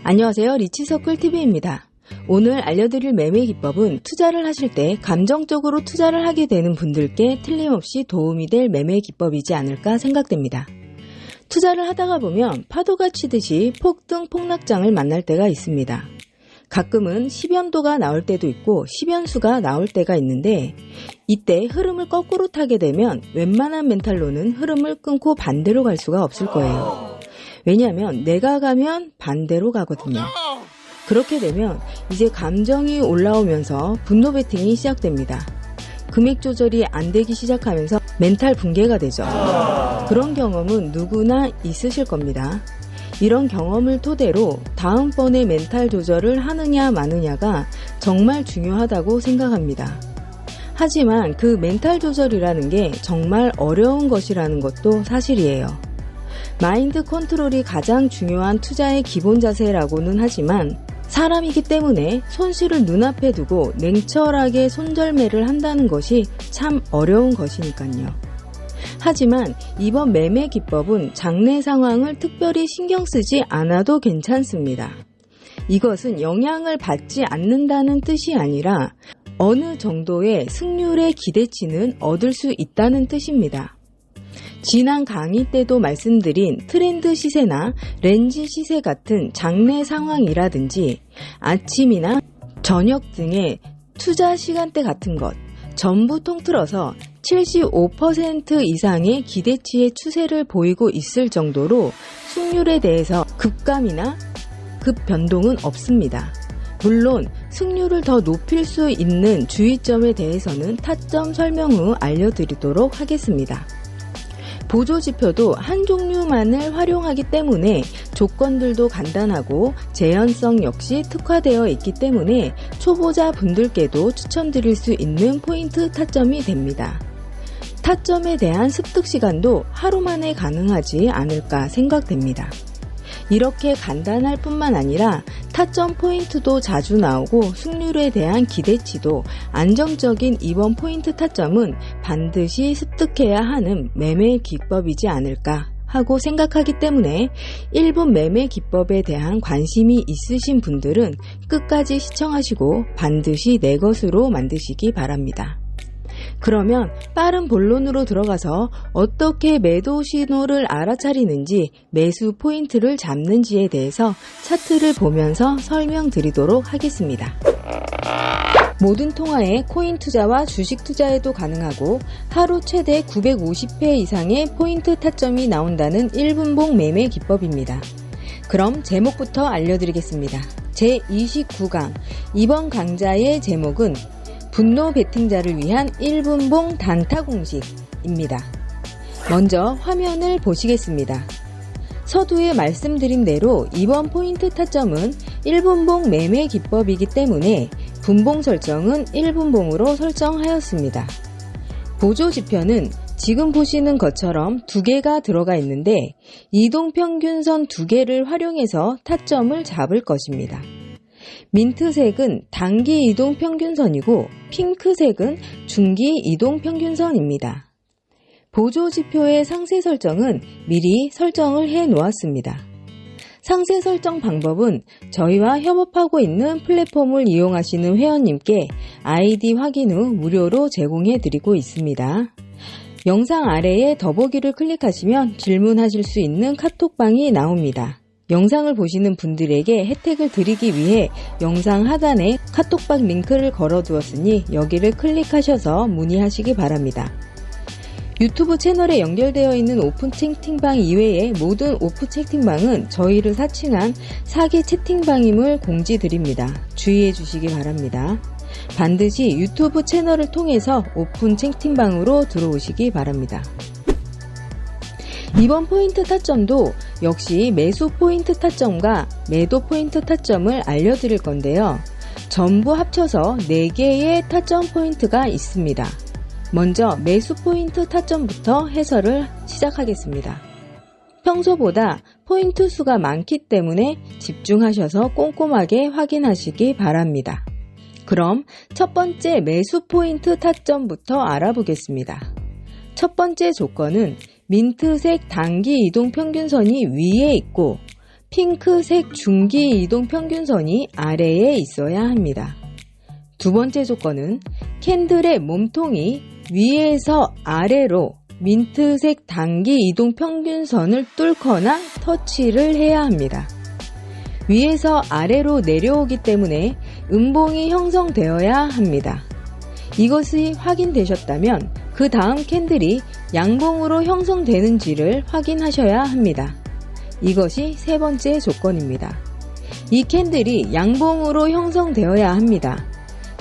안녕하세요. 리치서클TV입니다. 오늘 알려드릴 매매 기법은 투자를 하실 때 감정적으로 투자를 하게 되는 분들께 틀림없이 도움이 될 매매 기법이지 않을까 생각됩니다. 투자를 하다가 보면 파도가 치듯이 폭등 폭락장을 만날 때가 있습니다. 가끔은 10연도가 나올 때도 있고 10연수가 나올 때가 있는데 이때 흐름을 거꾸로 타게 되면 웬만한 멘탈로는 흐름을 끊고 반대로 갈 수가 없을 거예요. 왜냐하면 내가 가면 반대로 가거든요. 그렇게 되면 이제 감정이 올라오면서 분노 베팅이 시작됩니다. 금액 조절이 안 되기 시작하면서 멘탈 붕괴가 되죠. 그런 경험은 누구나 있으실 겁니다. 이런 경험을 토대로 다음번에 멘탈 조절을 하느냐 마느냐가 정말 중요하다고 생각합니다. 하지만 그 멘탈 조절이라는 게 정말 어려운 것이라는 것도 사실이에요. 마인드 컨트롤이 가장 중요한 투자의 기본 자세라고는 하지만 사람이기 때문에 손실을 눈앞에 두고 냉철하게 손절매를 한다는 것이 참 어려운 것이니까요. 하지만 이번 매매 기법은 장내 상황을 특별히 신경 쓰지 않아도 괜찮습니다. 이것은 영향을 받지 않는다는 뜻이 아니라 어느 정도의 승률의 기대치는 얻을 수 있다는 뜻입니다. 지난 강의 때도 말씀드린 트렌드 시세나 렌지 시세 같은 장내 상황이라든지 아침이나 저녁 등의 투자 시간대 같은 것 전부 통틀어서 75% 이상의 기대치의 추세를 보이고 있을 정도로 승률에 대해서 급감이나 급변동은 없습니다. 물론 승률을 더 높일 수 있는 주의점에 대해서는 타점 설명 후 알려드리도록 하겠습니다. 보조지표도 한 종류만을 활용하기 때문에 조건들도 간단하고 재현성 역시 특화되어 있기 때문에 초보자 분들께도 추천드릴 수 있는 포인트 타점이 됩니다. 타점에 대한 습득 시간도 하루 만에 가능하지 않을까 생각됩니다. 이렇게 간단할 뿐만 아니라 타점 포인트도 자주 나오고 승률에 대한 기대치도 안정적인 이번 포인트 타점은 반드시 습득해야 하는 매매 기법이지 않을까 하고 생각하기 때문에 1분 매매 기법에 대한 관심이 있으신 분들은 끝까지 시청하시고 반드시 내 것으로 만드시기 바랍니다. 그러면 빠른 본론으로 들어가서 어떻게 매도 신호를 알아차리는지 매수 포인트를 잡는지에 대해서 차트를 보면서 설명드리도록 하겠습니다. 모든 통화에 코인 투자와 주식 투자에도 가능하고 하루 최대 950회 이상의 포인트 타점이 나온다는 1분봉 매매 기법입니다. 그럼 제목부터 알려드리겠습니다. 제29강 이번 강좌의 제목은 분노 베팅자를 위한 1분봉 단타 공식입니다. 먼저 화면을 보시겠습니다. 서두에 말씀드린 대로 이번 포인트 타점은 1분봉 매매 기법이기 때문에 분봉 설정은 1분봉으로 설정하였습니다. 보조지표는 지금 보시는 것처럼 두 개가 들어가 있는데 이동평균선 두 개를 활용해서 타점을 잡을 것입니다. 민트색은 단기 이동평균선이고 핑크색은 중기 이동평균선입니다. 보조지표의 상세 설정은 미리 설정을 해 놓았습니다. 상세 설정 방법은 저희와 협업하고 있는 플랫폼을 이용하시는 회원님께 아이디 확인 후 무료로 제공해 드리고 있습니다. 영상 아래에 더보기를 클릭하시면 질문하실 수 있는 카톡방이 나옵니다. 영상을 보시는 분들에게 혜택을 드리기 위해 영상 하단에 카톡방 링크를 걸어두었으니 여기를 클릭하셔서 문의하시기 바랍니다. 유튜브 채널에 연결되어 있는 오픈 채팅방 이외의 모든 오픈 채팅방은 저희를 사칭한 사기 채팅방임을 공지드립니다. 주의해 주시기 바랍니다. 반드시 유튜브 채널을 통해서 오픈 채팅방으로 들어오시기 바랍니다. 이번 포인트 타점도 역시 매수 포인트 타점과 매도 포인트 타점을 알려드릴 건데요. 전부 합쳐서 4개의 타점 포인트가 있습니다. 먼저 매수 포인트 타점부터 해설을 시작하겠습니다. 평소보다 포인트 수가 많기 때문에 집중하셔서 꼼꼼하게 확인하시기 바랍니다. 그럼 첫 번째 매수 포인트 타점부터 알아보겠습니다. 첫 번째 조건은 민트색 단기 이동 평균선이 위에 있고 핑크색 중기 이동 평균선이 아래에 있어야 합니다. 두 번째 조건은 캔들의 몸통이 위에서 아래로 민트색 단기 이동 평균선을 뚫거나 터치를 해야 합니다. 위에서 아래로 내려오기 때문에 음봉이 형성되어야 합니다. 이것이 확인되셨다면 그 다음 캔들이 양봉으로 형성되는지를 확인하셔야 합니다. 이것이 세 번째 조건입니다. 이 캔들이 양봉으로 형성되어야 합니다.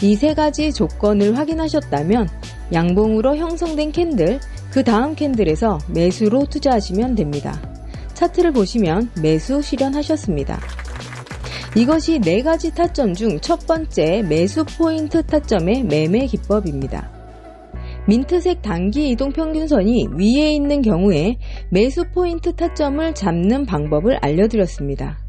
이 세 가지 조건을 확인하셨다면 양봉으로 형성된 캔들, 그 다음 캔들에서 매수로 투자하시면 됩니다. 차트를 보시면 매수 실현하셨습니다. 이것이 네 가지 타점 중 첫 번째 매수 포인트 타점의 매매 기법입니다. 민트색 단기 이동 평균선이 위에 있는 경우에 매수 포인트 타점을 잡는 방법을 알려드렸습니다.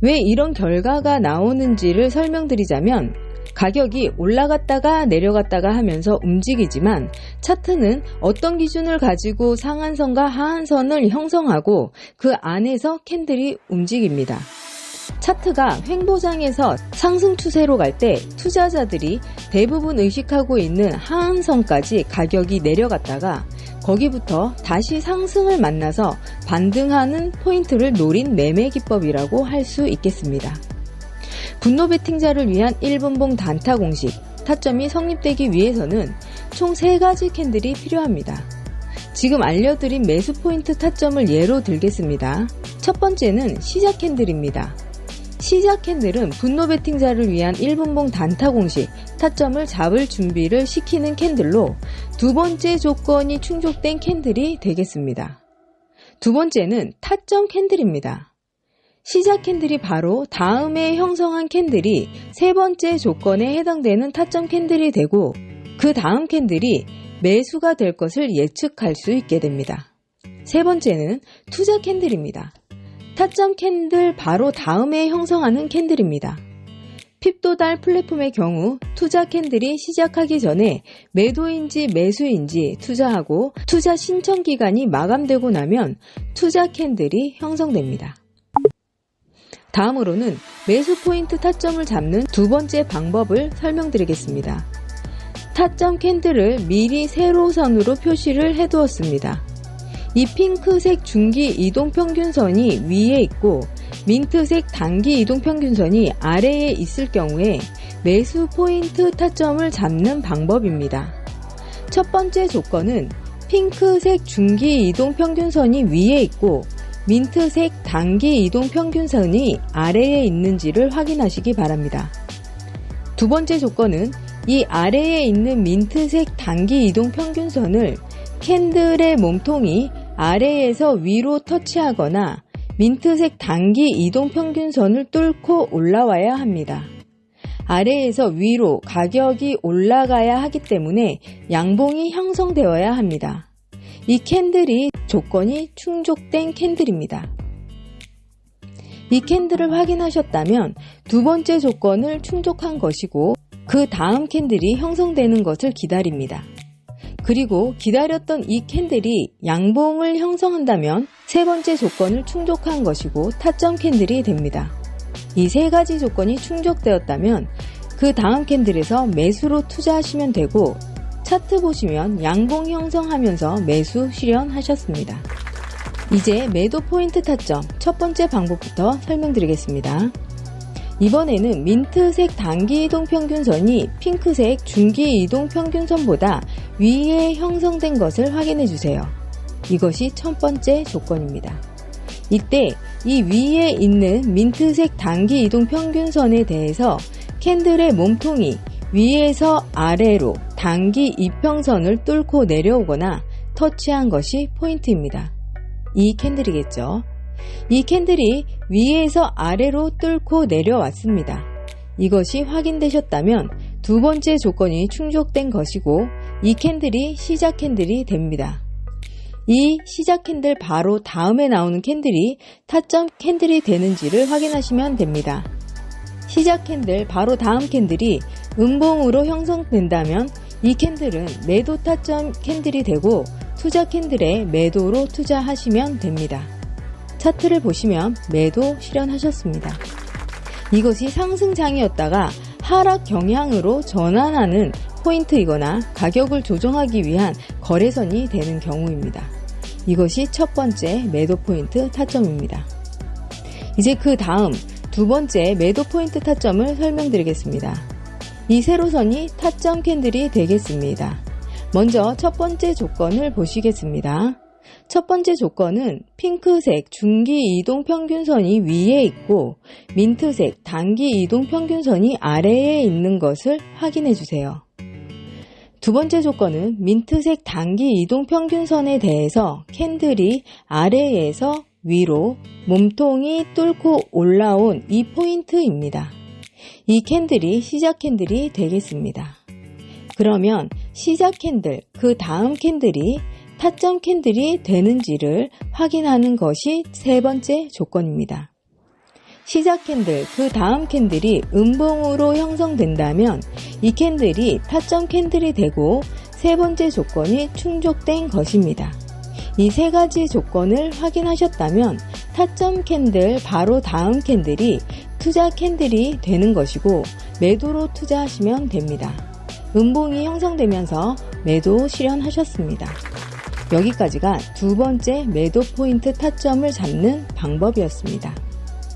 왜 이런 결과가 나오는지를 설명드리자면 가격이 올라갔다가 내려갔다가 하면서 움직이지만 차트는 어떤 기준을 가지고 상한선과 하한선을 형성하고 그 안에서 캔들이 움직입니다. 차트가 횡보장에서 상승 추세로 갈 때 투자자들이 대부분 의식하고 있는 하한선까지 가격이 내려갔다가 거기부터 다시 상승을 만나서 반등하는 포인트를 노린 매매 기법이라고 할 수 있겠습니다. 분노 베팅자를 위한 1분봉 단타 공식, 타점이 성립되기 위해서는 총 3가지 캔들이 필요합니다. 지금 알려드린 매수 포인트 타점을 예로 들겠습니다. 첫 번째는 시작 캔들입니다. 시작 캔들은 분노 베팅자를 위한 1분봉 단타 공식, 타점을 잡을 준비를 시키는 캔들로 두 번째 조건이 충족된 캔들이 되겠습니다. 두 번째는 타점 캔들입니다. 시작 캔들이 바로 다음에 형성한 캔들이 세 번째 조건에 해당되는 타점 캔들이 되고 그 다음 캔들이 매수가 될 것을 예측할 수 있게 됩니다. 세 번째는 투자 캔들입니다. 타점 캔들 바로 다음에 형성하는 캔들입니다. 핍도달 플랫폼의 경우 투자 캔들이 시작하기 전에 매도인지 매수인지 투자하고 투자 신청 기간이 마감되고 나면 투자 캔들이 형성됩니다. 다음으로는 매수 포인트 타점을 잡는 두 번째 방법을 설명드리겠습니다. 타점 캔들을 미리 세로선으로 표시를 해두었습니다. 이 핑크색 중기 이동평균선이 위에 있고 민트색 단기 이동평균선이 아래에 있을 경우에 매수 포인트 타점을 잡는 방법입니다. 첫 번째 조건은 핑크색 중기 이동평균선이 위에 있고 민트색 단기 이동평균선이 아래에 있는지를 확인하시기 바랍니다. 두 번째 조건은 이 아래에 있는 민트색 단기 이동평균선을 캔들의 몸통이 아래에서 위로 터치하거나 민트색 단기 이동평균선을 뚫고 올라와야 합니다. 아래에서 위로 가격이 올라가야 하기 때문에 양봉이 형성되어야 합니다. 이 캔들이 조건이 충족된 캔들입니다. 이 캔들을 확인하셨다면 두 번째 조건을 충족한 것이고 그 다음 캔들이 형성되는 것을 기다립니다. 그리고 기다렸던 이 캔들이 양봉을 형성한다면 세 번째 조건을 충족한 것이고 타점 캔들이 됩니다. 이 세 가지 조건이 충족되었다면 그 다음 캔들에서 매수로 투자하시면 되고 차트 보시면 양봉 형성하면서 매수 실현하셨습니다. 이제 매도 포인트 타점 첫 번째 방법부터 설명드리겠습니다. 이번에는 민트색 단기 이동평균선이 핑크색 중기 이동평균선보다 위에 형성된 것을 확인해 주세요. 이것이 첫 번째 조건입니다. 이때 이 위에 있는 민트색 단기 이동평균선에 대해서 캔들의 몸통이 위에서 아래로 단기 이평선을 뚫고 내려오거나 터치한 것이 포인트입니다. 이 캔들이겠죠. 이 캔들이 위에서 아래로 뚫고 내려왔습니다. 이것이 확인되셨다면 두 번째 조건이 충족된 것이고 이 캔들이 시작 캔들이 됩니다. 이 시작 캔들 바로 다음에 나오는 캔들이 타점 캔들이 되는지를 확인하시면 됩니다. 시작 캔들 바로 다음 캔들이 음봉으로 형성된다면 이 캔들은 매도 타점 캔들이 되고 투자 캔들에 매도로 투자하시면 됩니다. 차트를 보시면 매도 실현하셨습니다. 이것이 상승장이었다가 하락 경향으로 전환하는 포인트이거나 가격을 조정하기 위한 거래선이 되는 경우입니다. 이것이 첫 번째 매도 포인트 타점입니다. 이제 그 다음 두 번째 매도 포인트 타점을 설명드리겠습니다. 이 세로선이 타점 캔들이 되겠습니다. 먼저 첫 번째 조건을 보시겠습니다. 첫 번째 조건은 핑크색 중기 이동 평균선이 위에 있고 민트색 단기 이동 평균선이 아래에 있는 것을 확인해 주세요. 두 번째 조건은 민트색 단기 이동 평균선에 대해서 캔들이 아래에서 위로 몸통이 뚫고 올라온 이 포인트입니다. 이 캔들이 시작 캔들이 되겠습니다. 그러면 시작 캔들, 그 다음 캔들이 타점 캔들이 되는지를 확인하는 것이 세 번째 조건입니다. 시작 캔들, 그 다음 캔들이 음봉으로 형성된다면 이 캔들이 타점 캔들이 되고 세 번째 조건이 충족된 것입니다. 이 세 가지 조건을 확인하셨다면 타점 캔들 바로 다음 캔들이 투자 캔들이 되는 것이고 매도로 투자하시면 됩니다. 음봉이 형성되면서 매도 실현하셨습니다. 여기까지가 두 번째 매도 포인트 타점을 잡는 방법이었습니다.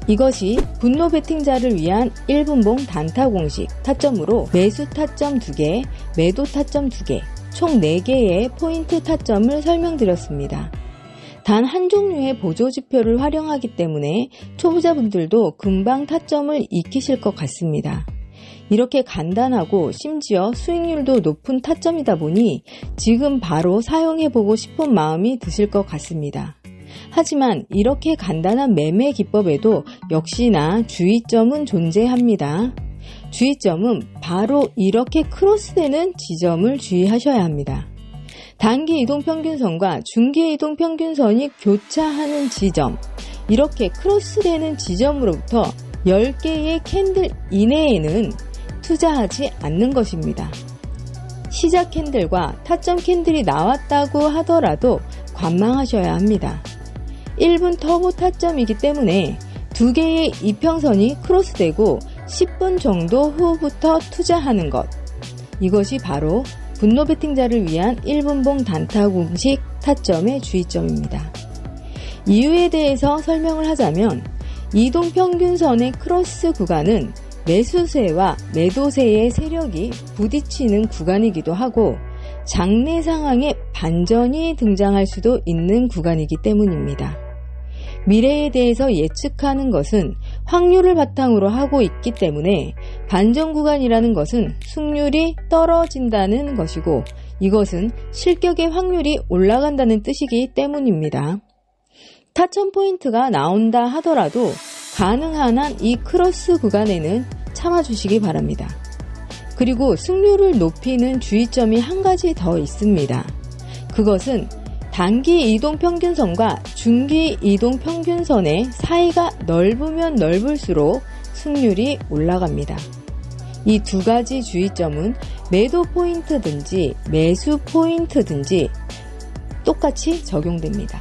이것이 분노 베팅자를 위한 1분봉 단타 공식 타점으로 매수 타점 2개, 매도 타점 2개, 총 4개의 포인트 타점을 설명드렸습니다. 단 한 종류의 보조지표를 활용하기 때문에 초보자분들도 금방 타점을 익히실 것 같습니다. 이렇게 간단하고 심지어 수익률도 높은 타점이다 보니 지금 바로 사용해보고 싶은 마음이 드실 것 같습니다. 하지만 이렇게 간단한 매매 기법에도 역시나 주의점은 존재합니다. 주의점은 바로 이렇게 크로스되는 지점을 주의하셔야 합니다. 단기 이동평균선과 중기 이동평균선이 교차하는 지점, 이렇게 크로스되는 지점으로부터 10개의 캔들 이내에는 투자하지 않는 것입니다. 시작 캔들과 타점 캔들이 나왔다고 하더라도 관망하셔야 합니다. 1분 터보 타점이기 때문에 2개의 이평선이 크로스되고 10분 정도 후부터 투자하는 것, 이것이 바로 분노 베팅자를 위한 1분봉 단타 공식 타점의 주의점입니다. 이유에 대해서 설명을 하자면 이동평균선의 크로스 구간은 매수세와 매도세의 세력이 부딪히는 구간이기도 하고 장내 상황에 반전이 등장할 수도 있는 구간이기 때문입니다. 미래에 대해서 예측하는 것은 확률을 바탕으로 하고 있기 때문에 반전 구간이라는 것은 승률이 떨어진다는 것이고 이것은 실격의 확률이 올라간다는 뜻이기 때문입니다. 타점 포인트가 나온다 하더라도 가능한 한 이 크로스 구간에는 참아주시기 바랍니다. 그리고 승률을 높이는 주의점이 한 가지 더 있습니다. 그것은 단기 이동평균선과 중기 이동평균선의 사이가 넓으면 넓을수록 승률이 올라갑니다. 이 두 가지 주의점은 매도 포인트든지 매수 포인트든지 똑같이 적용됩니다.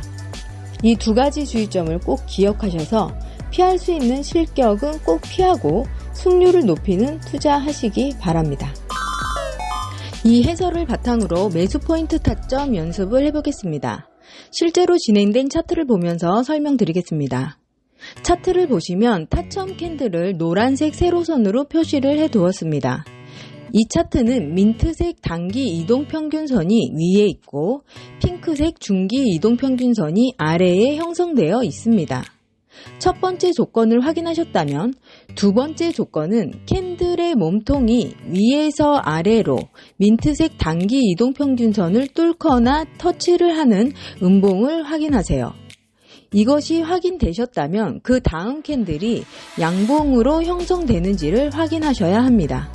이 두 가지 주의점을 꼭 기억하셔서 피할 수 있는 실격은 꼭 피하고 승률을 높이는 투자하시기 바랍니다. 이 해설을 바탕으로 매수 포인트 타점 연습을 해보겠습니다. 실제로 진행된 차트를 보면서 설명드리겠습니다. 차트를 보시면 타점 캔들을 노란색 세로선으로 표시를 해두었습니다. 이 차트는 민트색 단기 이동평균선이 위에 있고 핑크색 중기 이동평균선이 아래에 형성되어 있습니다. 첫 번째 조건을 확인하셨다면 두 번째 조건은 캔들의 몸통이 위에서 아래로 민트색 단기 이동평균선을 뚫거나 터치를 하는 음봉을 확인하세요. 이것이 확인되셨다면 그 다음 캔들이 양봉으로 형성되는지를 확인하셔야 합니다.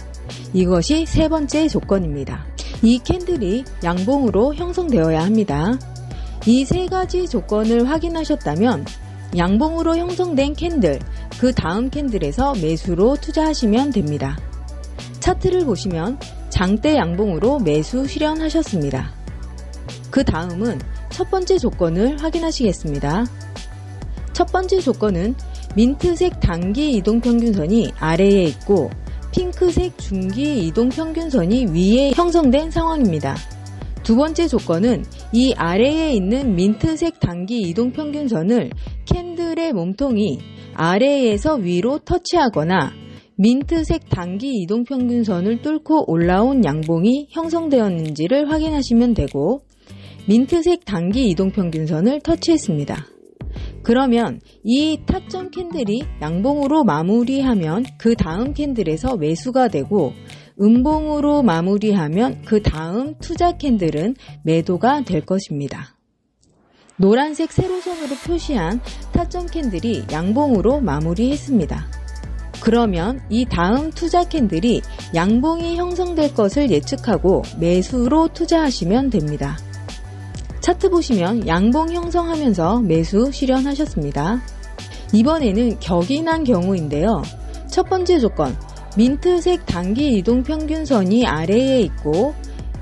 이것이 세 번째 조건입니다. 이 캔들이 양봉으로 형성되어야 합니다. 이 세 가지 조건을 확인하셨다면 양봉으로 형성된 캔들, 그 다음 캔들에서 매수로 투자하시면 됩니다. 차트를 보시면 장대 양봉으로 매수 실현하셨습니다. 그 다음은 첫 번째 조건을 확인하시겠습니다. 첫 번째 조건은 민트색 단기 이동평균선이 아래에 있고 핑크색 중기 이동평균선이 위에 형성된 상황입니다. 두 번째 조건은 이 아래에 있는 민트색 단기 이동평균선을 캔들의 몸통이 아래에서 위로 터치하거나 민트색 단기 이동평균선을 뚫고 올라온 양봉이 형성되었는지를 확인하시면 되고, 민트색 단기 이동평균선을 터치했습니다. 그러면 이 타점 캔들이 양봉으로 마무리하면 그 다음 캔들에서 매수가 되고, 음봉으로 마무리하면 그 다음 투자 캔들은 매도가 될 것입니다. 노란색 세로선으로 표시한 타점 캔들이 양봉으로 마무리했습니다. 그러면 이 다음 투자 캔들이 양봉이 형성될 것을 예측하고 매수로 투자하시면 됩니다. 차트 보시면 양봉 형성하면서 매수 실현하셨습니다. 이번에는 격인한 경우인데요. 첫 번째 조건, 민트색 단기 이동평균선이 아래에 있고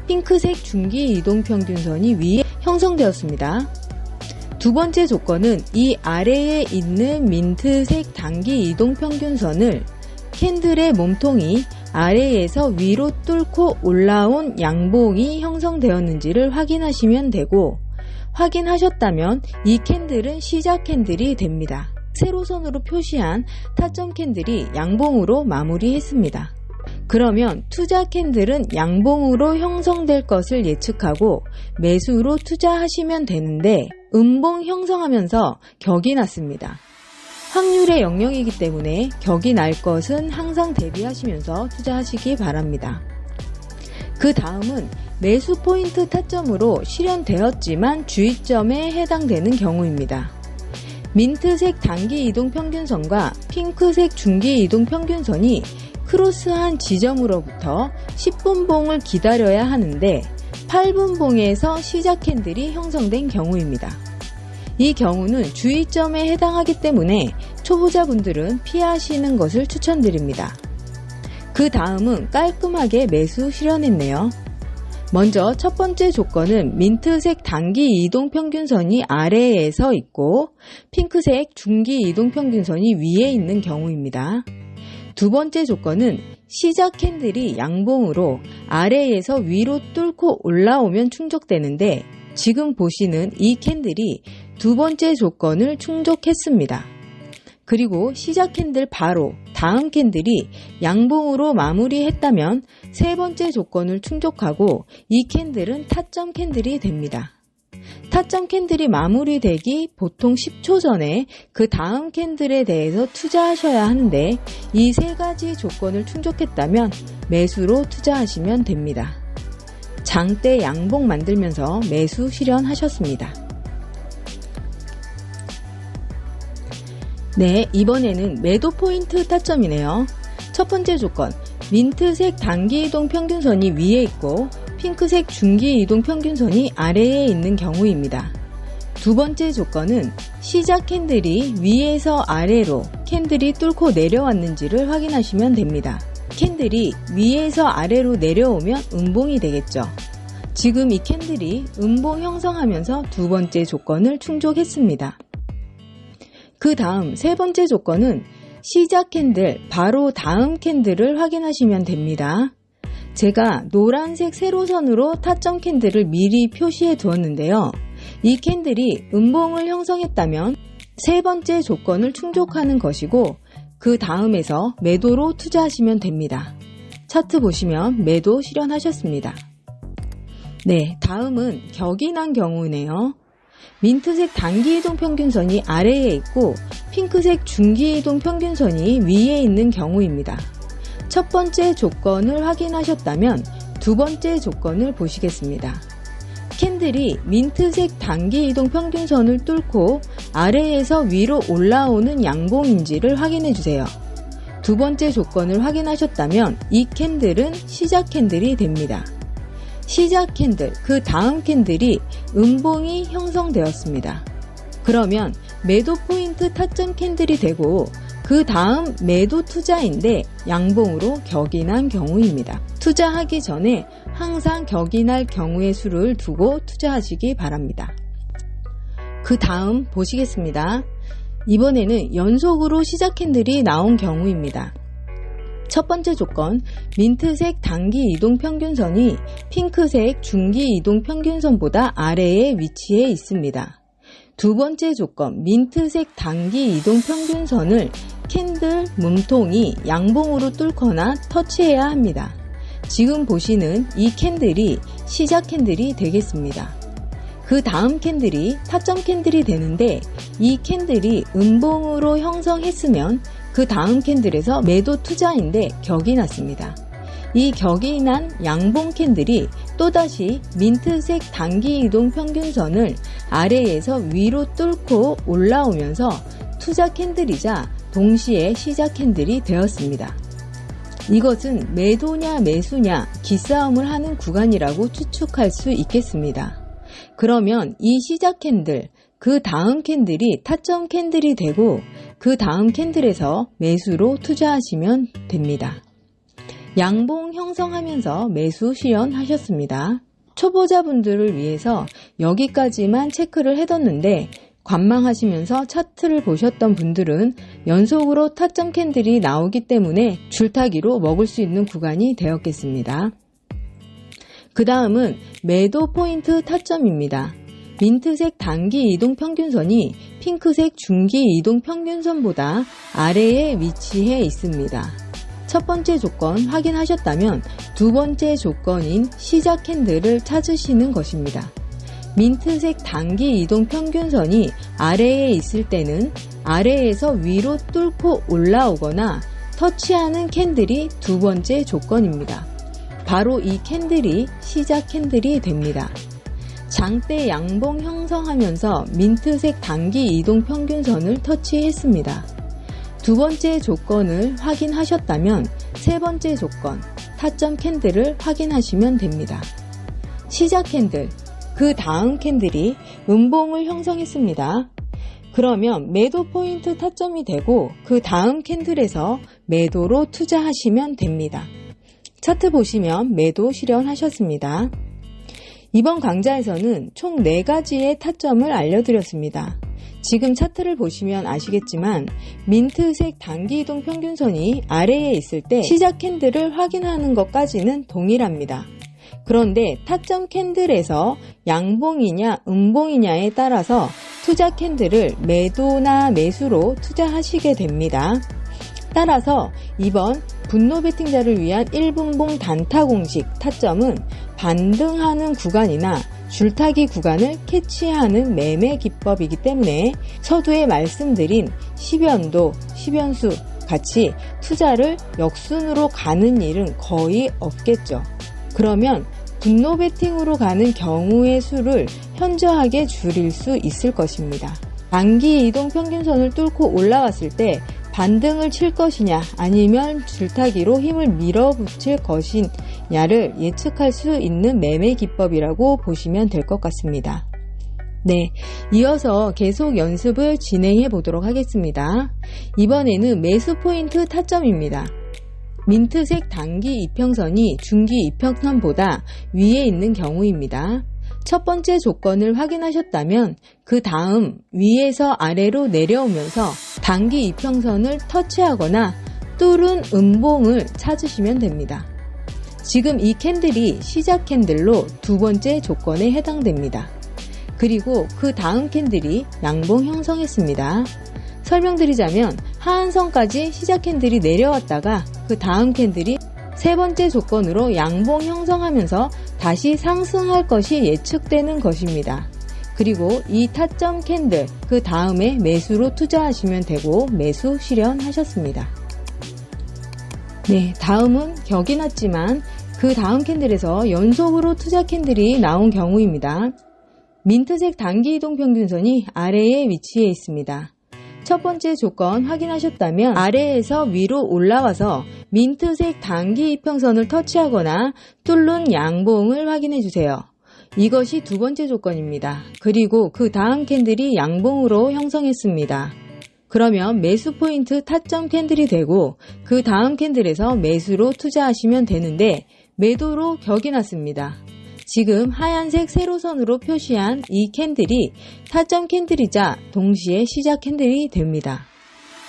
핑크색 중기 이동평균선이 위에 형성되었습니다. 두 번째 조건은 이 아래에 있는 민트색 단기 이동평균선을 캔들의 몸통이 아래에서 위로 뚫고 올라온 양봉이 형성되었는지를 확인하시면 되고, 확인하셨다면 이 캔들은 시작 캔들이 됩니다. 세로선으로 표시한 타점 캔들이 양봉으로 마무리했습니다. 그러면 투자 캔들은 양봉으로 형성될 것을 예측하고 매수로 투자하시면 되는데, 음봉 형성하면서 격이 났습니다. 확률의 영역이기 때문에 격이 날 것은 항상 대비하시면서 투자하시기 바랍니다. 그 다음은 매수 포인트 타점으로 실현되었지만 주의점에 해당되는 경우입니다. 민트색 단기 이동평균선과 핑크색 중기 이동평균선이 크로스한 지점으로부터 10분봉을 기다려야 하는데 8분봉에서 시작 캔들이 형성된 경우입니다. 이 경우는 주의점에 해당하기 때문에 초보자분들은 피하시는 것을 추천드립니다. 그 다음은 깔끔하게 매수 실현했네요. 먼저 첫 번째 조건은 민트색 단기 이동평균선이 아래에서 있고 핑크색 중기 이동평균선이 위에 있는 경우입니다. 두 번째 조건은 시작 캔들이 양봉으로 아래에서 위로 뚫고 올라오면 충족되는데, 지금 보시는 이 캔들이 두 번째 조건을 충족했습니다. 그리고 시작 캔들 바로 다음 캔들이 양봉으로 마무리했다면 세 번째 조건을 충족하고 이 캔들은 타점 캔들이 됩니다. 타점 캔들이 마무리되기 보통 10초 전에 그 다음 캔들에 대해서 투자하셔야 하는데, 이 세 가지 조건을 충족했다면 매수로 투자하시면 됩니다. 장대 양봉 만들면서 매수 실현하셨습니다. 네, 이번에는 매도 포인트 타점이네요. 첫 번째 조건, 민트색 단기 이동 평균선이 위에 있고 핑크색 중기 이동 평균선이 아래에 있는 경우입니다. 두 번째 조건은 시작 캔들이 위에서 아래로 캔들이 뚫고 내려왔는지를 확인하시면 됩니다. 캔들이 위에서 아래로 내려오면 음봉이 되겠죠. 지금 이 캔들이 음봉 형성하면서 두 번째 조건을 충족했습니다. 그 다음 세 번째 조건은 시작 캔들 바로 다음 캔들을 확인하시면 됩니다. 제가 노란색 세로선으로 타점 캔들을 미리 표시해 두었는데요. 이 캔들이 음봉을 형성했다면 세 번째 조건을 충족하는 것이고, 그 다음에서 매도로 투자하시면 됩니다. 차트 보시면 매도 실현하셨습니다. 네, 다음은 격인한 경우네요. 민트색 단기 이동 평균선이 아래에 있고 핑크색 중기 이동 평균선이 위에 있는 경우입니다. 첫 번째 조건을 확인하셨다면 두 번째 조건을 보시겠습니다. 캔들이 민트색 단기 이동 평균선을 뚫고 아래에서 위로 올라오는 양봉인지를 확인해 주세요. 두 번째 조건을 확인하셨다면 이 캔들은 시작 캔들이 됩니다. 시작 캔들, 그 다음 캔들이 음봉이 형성되었습니다. 그러면 매도 포인트 타점 캔들이 되고 그 다음 매도 투자인데 양봉으로 격인한 경우입니다. 투자하기 전에 항상 격인할 경우의 수를 두고 투자하시기 바랍니다. 그 다음 보시겠습니다. 이번에는 연속으로 시작 캔들이 나온 경우입니다. 첫 번째 조건, 민트색 단기 이동 평균선이 핑크색 중기 이동 평균선보다 아래에 위치해 있습니다. 두 번째 조건, 민트색 단기 이동 평균선을 캔들 몸통이 양봉으로 뚫거나 터치해야 합니다. 지금 보시는 이 캔들이 시작 캔들이 되겠습니다. 그 다음 캔들이 타점 캔들이 되는데, 이 캔들이 음봉으로 형성했으면 그 다음 캔들에서 매도 투자인데 격이 났습니다. 이 격이 난 양봉 캔들이 또다시 민트색 단기 이동 평균선을 아래에서 위로 뚫고 올라오면서 투자 캔들이자 동시에 시작 캔들이 되었습니다. 이것은 매도냐 매수냐 기싸움을 하는 구간이라고 추측할 수 있겠습니다. 그러면 이 시작 캔들, 그 다음 캔들이 타점 캔들이 되고 그 다음 캔들에서 매수로 투자하시면 됩니다. 양봉 형성하면서 매수 실현하셨습니다. 초보자분들을 위해서 여기까지만 체크를 해뒀는데, 관망하시면서 차트를 보셨던 분들은 연속으로 타점 캔들이 나오기 때문에 줄타기로 먹을 수 있는 구간이 되었겠습니다. 그 다음은 매도 포인트 타점입니다. 민트색 단기 이동 평균선이 핑크색 중기 이동 평균선보다 아래에 위치해 있습니다. 첫 번째 조건 확인하셨다면 두 번째 조건인 시작 캔들을 찾으시는 것입니다. 민트색 단기 이동 평균선이 아래에 있을 때는 아래에서 위로 뚫고 올라오거나 터치하는 캔들이 두 번째 조건입니다. 바로 이 캔들이 시작 캔들이 됩니다. 장대 양봉 형성하면서 민트색 단기 이동 평균선을 터치했습니다. 두 번째 조건을 확인하셨다면 세 번째 조건, 타점 캔들을 확인하시면 됩니다. 시작 캔들, 그 다음 캔들이 음봉을 형성했습니다. 그러면 매도 포인트 타점이 되고 그 다음 캔들에서 매도로 투자하시면 됩니다. 차트 보시면 매도 실현하셨습니다. 이번 강좌에서는 총 4가지의 타점을 알려드렸습니다. 지금 차트를 보시면 아시겠지만 민트색 단기 이동 평균선이 아래에 있을 때 시작 캔들을 확인하는 것까지는 동일합니다. 그런데 타점 캔들에서 양봉이냐 음봉이냐에 따라서 투자 캔들을 매도나 매수로 투자하시게 됩니다. 따라서 이번 분노 베팅자를 위한 1분봉 단타 공식 타점은 반등하는 구간이나 줄타기 구간을 캐치하는 매매 기법이기 때문에 서두에 말씀드린 10연도, 10연수 같이 투자를 역순으로 가는 일은 거의 없겠죠. 그러면 분노 베팅으로 가는 경우의 수를 현저하게 줄일 수 있을 것입니다. 단기 이동 평균선을 뚫고 올라왔을 때 반등을 칠 것이냐 아니면 줄타기로 힘을 밀어붙일 것이냐를 예측할 수 있는 매매 기법이라고 보시면 될 것 같습니다. 네, 이어서 계속 연습을 진행해 보도록 하겠습니다. 이번에는 매수 포인트 타점입니다. 민트색 단기 이평선이 중기 이평선보다 위에 있는 경우입니다. 첫 번째 조건을 확인하셨다면 그 다음 위에서 아래로 내려오면서 단기 이평선을 터치하거나 뚫은 음봉을 찾으시면 됩니다. 지금 이 캔들이 시작 캔들로 두 번째 조건에 해당됩니다. 그리고 그 다음 캔들이 양봉 형성했습니다. 설명드리자면 하한선까지 시작 캔들이 내려왔다가 그 다음 캔들이 세 번째 조건으로 양봉 형성하면서 다시 상승할 것이 예측되는 것입니다. 그리고 이 타점 캔들, 그 다음에 매수로 투자하시면 되고 매수 실현하셨습니다. 네, 다음은 격이 났지만 그 다음 캔들에서 연속으로 투자 캔들이 나온 경우입니다. 민트색 단기 이동 평균선이 아래에 위치해 있습니다. 첫 번째 조건 확인하셨다면 아래에서 위로 올라와서 민트색 단기 이평선을 터치하거나 뚫는 양봉을 확인해 주세요. 이것이 두 번째 조건입니다. 그리고 그 다음 캔들이 양봉으로 형성했습니다. 그러면 매수 포인트 타점 캔들이 되고 그 다음 캔들에서 매수로 투자하시면 되는데 매도로 격이 났습니다. 지금 하얀색 세로선으로 표시한 이 캔들이 타점 캔들이자 동시에 시작 캔들이 됩니다.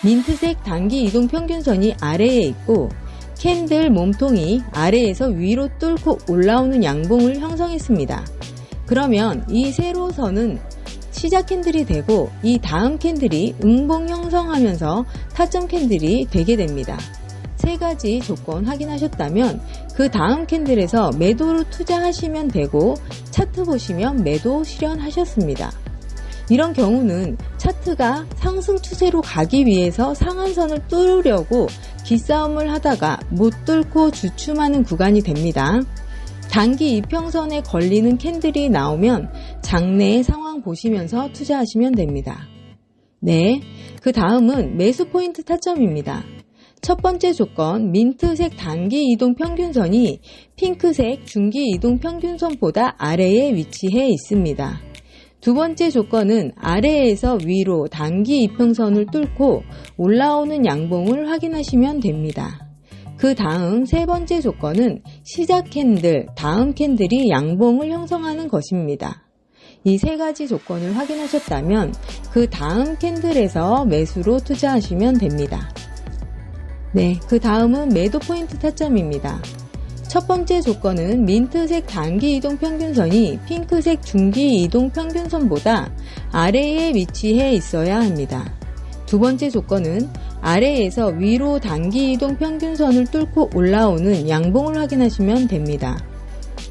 민트색 단기 이동 평균선이 아래에 있고 캔들 몸통이 아래에서 위로 뚫고 올라오는 양봉을 형성했습니다. 그러면 이 세로선은 시작 캔들이 되고 이 다음 캔들이 음봉 형성하면서 타점 캔들이 되게 됩니다. 세 가지 조건 확인하셨다면 그 다음 캔들에서 매도로 투자하시면 되고 차트 보시면 매도 실현하셨습니다. 이런 경우는 차트가 상승 추세로 가기 위해서 상한선을 뚫으려고 기싸움을 하다가 못 뚫고 주춤하는 구간이 됩니다. 단기 이평선에 걸리는 캔들이 나오면 장내의 상황 보시면서 투자하시면 됩니다. 네, 그 다음은 매수 포인트 타점입니다. 첫 번째 조건, 민트색 단기 이동 평균선이 핑크색 중기 이동 평균선보다 아래에 위치해 있습니다. 두 번째 조건은 아래에서 위로 단기 이평선을 뚫고 올라오는 양봉을 확인하시면 됩니다. 그 다음 세 번째 조건은 시작 캔들, 다음 캔들이 양봉을 형성하는 것입니다. 이 세 가지 조건을 확인하셨다면 그 다음 캔들에서 매수로 투자하시면 됩니다. 네, 그 다음은 매도 포인트 타점입니다. 첫 번째 조건은 민트색 단기 이동 평균선이 핑크색 중기 이동 평균선보다 아래에 위치해 있어야 합니다. 두 번째 조건은 아래에서 위로 단기 이동 평균선을 뚫고 올라오는 양봉을 확인하시면 됩니다.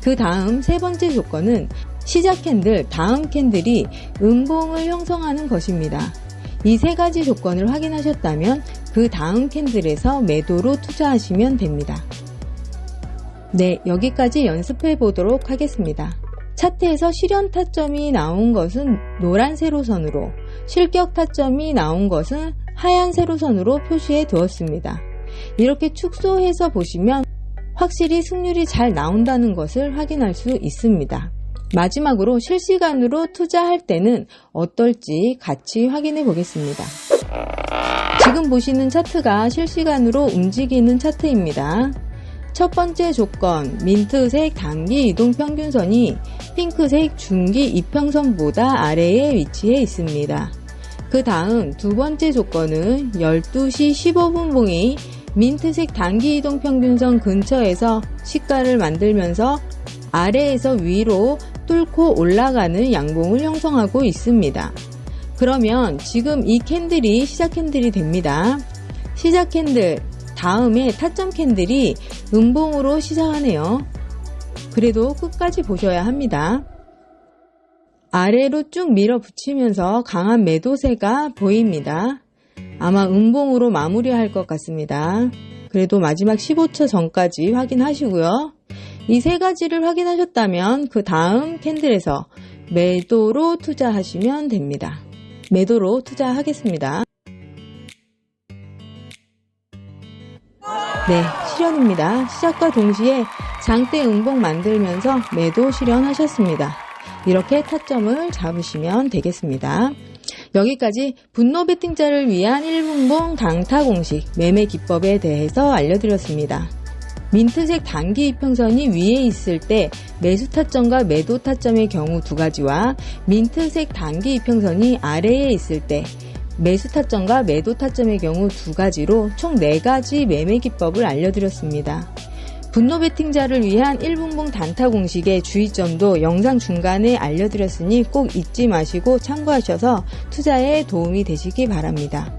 그 다음 세 번째 조건은 시작 캔들, 다음 캔들이 음봉을 형성하는 것입니다. 이 세 가지 조건을 확인하셨다면 그 다음 캔들에서 매도로 투자하시면 됩니다. 네, 여기까지 연습해 보도록 하겠습니다. 차트에서 실현 타점이 나온 것은 노란 세로선으로, 실격 타점이 나온 것은 하얀 세로선으로 표시해 두었습니다. 이렇게 축소해서 보시면 확실히 승률이 잘 나온다는 것을 확인할 수 있습니다. 마지막으로 실시간으로 투자할 때는 어떨지 같이 확인해 보겠습니다. 지금 보시는 차트가 실시간으로 움직이는 차트입니다. 첫 번째 조건, 민트색 단기 이동 평균선이 핑크색 중기 이평선보다 아래에 위치해 있습니다. 그 다음 두 번째 조건은 12시 15분 봉이 민트색 단기 이동 평균선 근처에서 시가를 만들면서 아래에서 위로 뚫고 올라가는 양봉을 형성하고 있습니다. 그러면 지금 이 캔들이 시작 캔들이 됩니다. 시작 캔들, 다음에 타점 캔들이 음봉으로 시작하네요. 그래도 끝까지 보셔야 합니다. 아래로 쭉 밀어붙이면서 강한 매도세가 보입니다. 아마 음봉으로 마무리할 것 같습니다. 그래도 마지막 15초 전까지 확인하시고요. 이 세 가지를 확인하셨다면 그 다음 캔들에서 매도로 투자하시면 됩니다. 매도로 투자하겠습니다. 네, 실현입니다. 시작과 동시에 장대 음봉 만들면서 매도 실현하셨습니다. 이렇게 타점을 잡으시면 되겠습니다. 여기까지 분노 베팅자를 위한 1분봉 강타 공식 매매 기법에 대해서 알려드렸습니다. 민트색 단기 이평선이 위에 있을 때 매수 타점과 매도 타점의 경우 두 가지와 민트색 단기 이평선이 아래에 있을 때 매수 타점과 매도 타점의 경우 두 가지로 총 4가지 매매 기법을 알려드렸습니다. 분노 베팅자를 위한 1분봉 단타 공식의 주의점도 영상 중간에 알려드렸으니 꼭 잊지 마시고 참고하셔서 투자에 도움이 되시기 바랍니다.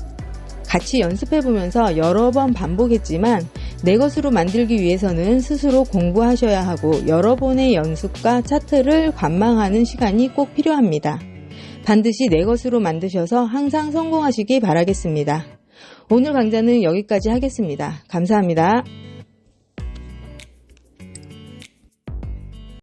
같이 연습해보면서 여러 번 반복했지만 내 것으로 만들기 위해서는 스스로 공부하셔야 하고 여러 번의 연습과 차트를 관망하는 시간이 꼭 필요합니다. 반드시 내 것으로 만드셔서 항상 성공하시기 바라겠습니다. 오늘 강좌는 여기까지 하겠습니다. 감사합니다.